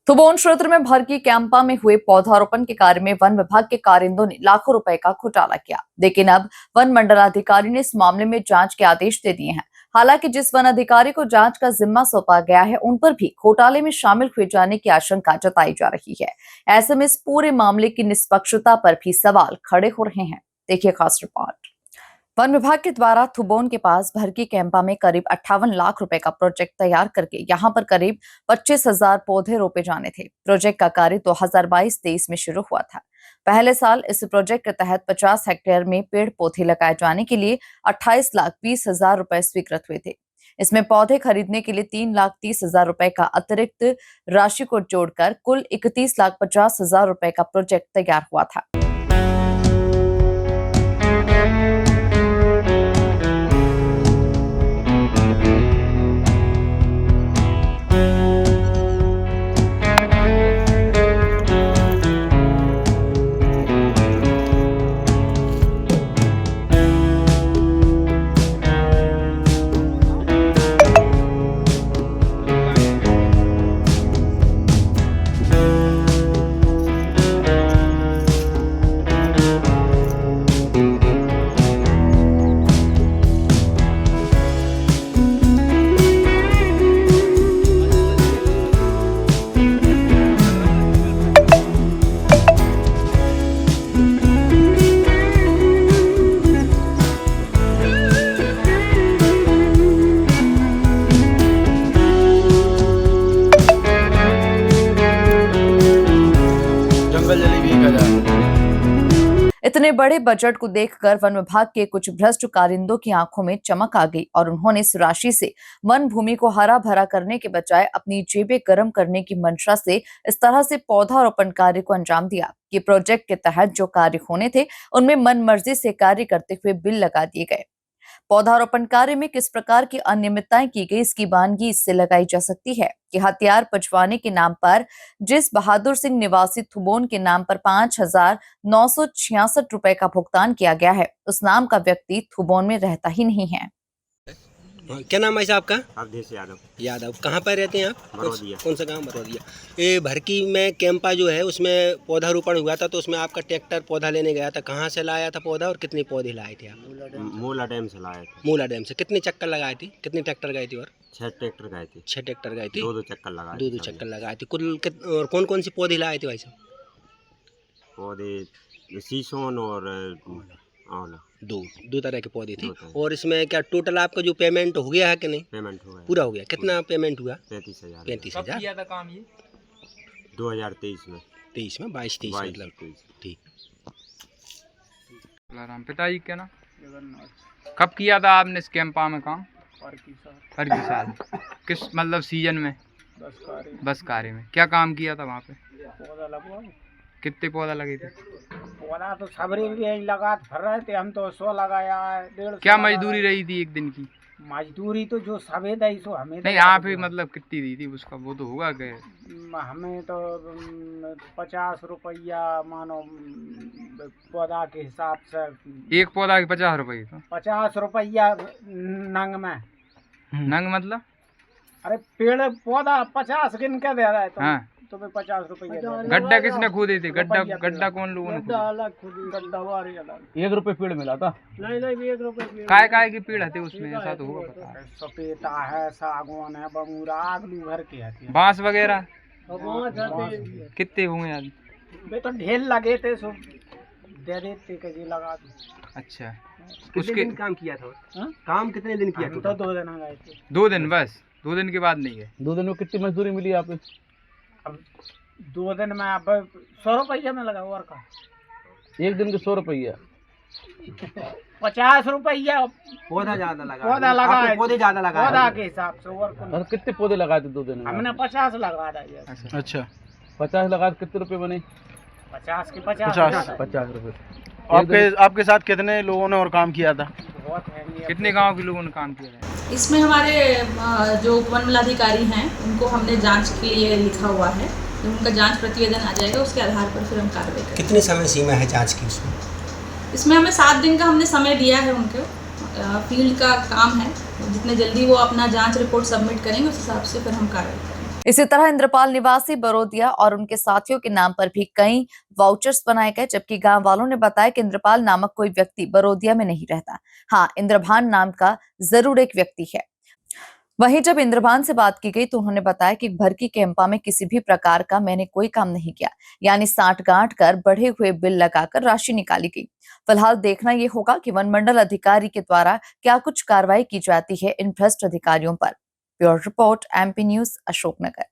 थुबोन क्षेत्र में भरकी कैंपा में हुए पौधारोपण के कार्य में वन विभाग के कारिंदों ने लाखों रुपए का घोटाला किया, लेकिन अब वन मंडलाधिकारी ने इस मामले में जांच के आदेश दे दिए हैं। हालांकि जिस वन अधिकारी को जांच का जिम्मा सौंपा गया है, उन पर भी घोटाले में शामिल हुए जाने की आशंका जताई जा रही है। ऐसे में इस पूरे मामले की निष्पक्षता पर भी सवाल खड़े हो रहे हैं। देखिए खास रिपोर्ट। वन विभाग के द्वारा थुबोन के पास भरकी कैंपा में करीब 58 लाख रुपए का प्रोजेक्ट तैयार करके यहां पर करीब 25,000 पौधे रोपे जाने थे। प्रोजेक्ट का कार्य 2022-23 में शुरू हुआ था। पहले साल इस प्रोजेक्ट के तहत 50 हेक्टेयर में पेड़ पौधे लगाए जाने के लिए 28,20,000 रुपए स्वीकृत हुए थे। इसमें पौधे खरीदने के लिए 3,30,000 रुपए का अतिरिक्त राशि को जोड़कर कुल 31,50,000 रुपए का प्रोजेक्ट तैयार हुआ था। इतने बड़े बजट को देखकर वन विभाग के कुछ भ्रष्ट कारिंदों की आंखों में चमक आ गई और उन्होंने इस राशि से वन भूमि को हरा भरा करने के बजाय अपनी जेबें गर्म करने की मंशा से इस तरह से पौधारोपण कार्य को अंजाम दिया कि प्रोजेक्ट के तहत जो कार्य होने थे उनमें मनमर्जी से कार्य करते हुए बिल लगा दिए गए। पौधारोपण कार्य में किस प्रकार की अनियमितताएं की गई, इसकी वानगी इससे लगाई जा सकती है कि हथियार पचवाने के नाम पर जिस बहादुर सिंह निवासी थुबोन के नाम पर 5,966 रुपए का भुगतान किया गया है, उस नाम का व्यक्ति थुबोन में रहता ही नहीं है। क्या नाम है आपका? अवधेश यादव। यादव। कहाँ पर रहते हैं आप? मरौदिया। कौन सा गांव? मरौदिया। ये भरकी में कैंपा जो है उसमें पौधारोपण हुआ था, तो उसमें आपका ट्रैक्टर पौधा लेने गया था। कहाँ से लाया था पौधा और कितने पौधे लाए थे आप? मूला डैम से लाए थे। मूला डैम से। कितने चक्कर लगाए थे? कितने ट्रैक्टर गए थे? और 6 ट्रैक्टर गए थे। 6 ट्रैक्टर गए थे। दो चक्कर लगाए। दो चक्कर लगाए थे। कुल और कौन कौन सी पौधे लाए थे भाई साहब? पौधे शीशोन और आंवला। दो तरह के पौधे थे। और इसमें क्या टोटल आपका जो पेमेंट हो गया है कि नहीं? पेमेंट हो गया। पूरा हो गया। कितना पेमेंट हुआ? 35,000। 35,000। किया था काम ये 2023 में। 23 में 22-23 मतलब। ठीक। पिताजी क्या ना कब किया था आपने इस कैंपा में काम? फर्की साल। किस मतलब सीजन में? बस कार्य में। क्या काम किया था वहाँ पे? पौधा लगवाओ। कितने पौधा लगे थे? पौधा तो सबरे भी लगा भर रहे थे, हम तो 100 लगाया है। 150 क्या मजदूरी रही थी एक दिन की? मजदूरी तो जो सफेद है सो हमें नहीं, आप ही मतलब कितनी दी थी उसका? वो तो होगा कि हमें तो 50 रुपया मानो पौधा के हिसाब से। एक पौधा के 50 रुपये? 50 रुपया नंग में। नंग मतलब? अरे पेड़ पौधा 50 गिन के दे रहा है तो। हाँ। तुम्हें 50 रुपया। गड्ढा किसने खोदे थे? गड्ढा कौन लोगों ने खोदा? 1 रुपये पेड़ मिला था। नहीं 1 रुपये। काय के पेड़ थे उसमें? ऐसा तो होगा पता। सपेटा है, सागवान है, बमूरा, आगलू भर के है। बांस वगैरह कितने हुए आज? वे तो ढेर लगे थे, सो दे देते कि लगा दो। अच्छा। कितने दिन काम किया था? काम कितने दिन किया था? तो 2 दिन गए थे। 2 दिन बस? 2 दिन के बाद नहीं गए? 2 दिन में कितनी मजदूरी मिली आपको? अब 2 दिन में अब 100 रुपया में लगा। और का 1 दिन के 100 रुपया। 50 रुपया पौधा ज्यादा लगा। पौधा लगा है। पौधे ज्यादा लगा पौधा के हिसाब से। और कितने पौधे लगाए थे 2 दिन में? हमने 50 लगा दिया। अच्छा 50 लगा कितने रुपए बने? 50 के 50 रुपए। आपके साथ कितने लोगों ने और काम किया था? कितने गांव के लोगों ने काम किया है? इसमें हमारे जो वन मेलाधिकारी हैं उनको हमने जांच के लिए लिखा हुआ है। उनका जांच प्रतिवेदन आ जाएगा, उसके आधार पर फिर हम कार्रवाई करेंगे। कितने समय सीमा है जांच की उसमें? इसमें हमें 7 दिन का हमने समय दिया है। उनको फील्ड का काम है, जितने जल्दी वो अपना जांच रिपोर्ट सबमिट करेंगे उस हिसाब से फिर हम कार्रवाई करेंगे। इसी तरह इंद्रपाल निवासी बरोदिया और उनके साथियों के नाम पर भी कई वाउचर्स बनाए गए, जबकि गांव वालों ने बताया कि इंद्रपाल नामक कोई व्यक्ति बरोदिया में नहीं रहता। हाँ, इंद्रभान नाम का जरूर एक व्यक्ति है। वहीं जब इंद्रभान से बात की गई तो उन्होंने बताया कि भरकी कैंपा में किसी भी प्रकार का मैंने कोई काम नहीं किया, यानी साठ गांठ कर बढ़े हुए बिल लगाकर राशि निकाली गई। फिलहाल देखना ये होगा कि वन मंडल अधिकारी के द्वारा क्या कुछ कार्रवाई की जाती है इन भ्रष्ट अधिकारियों पर। Bureau report, MP news, Ashoknagar.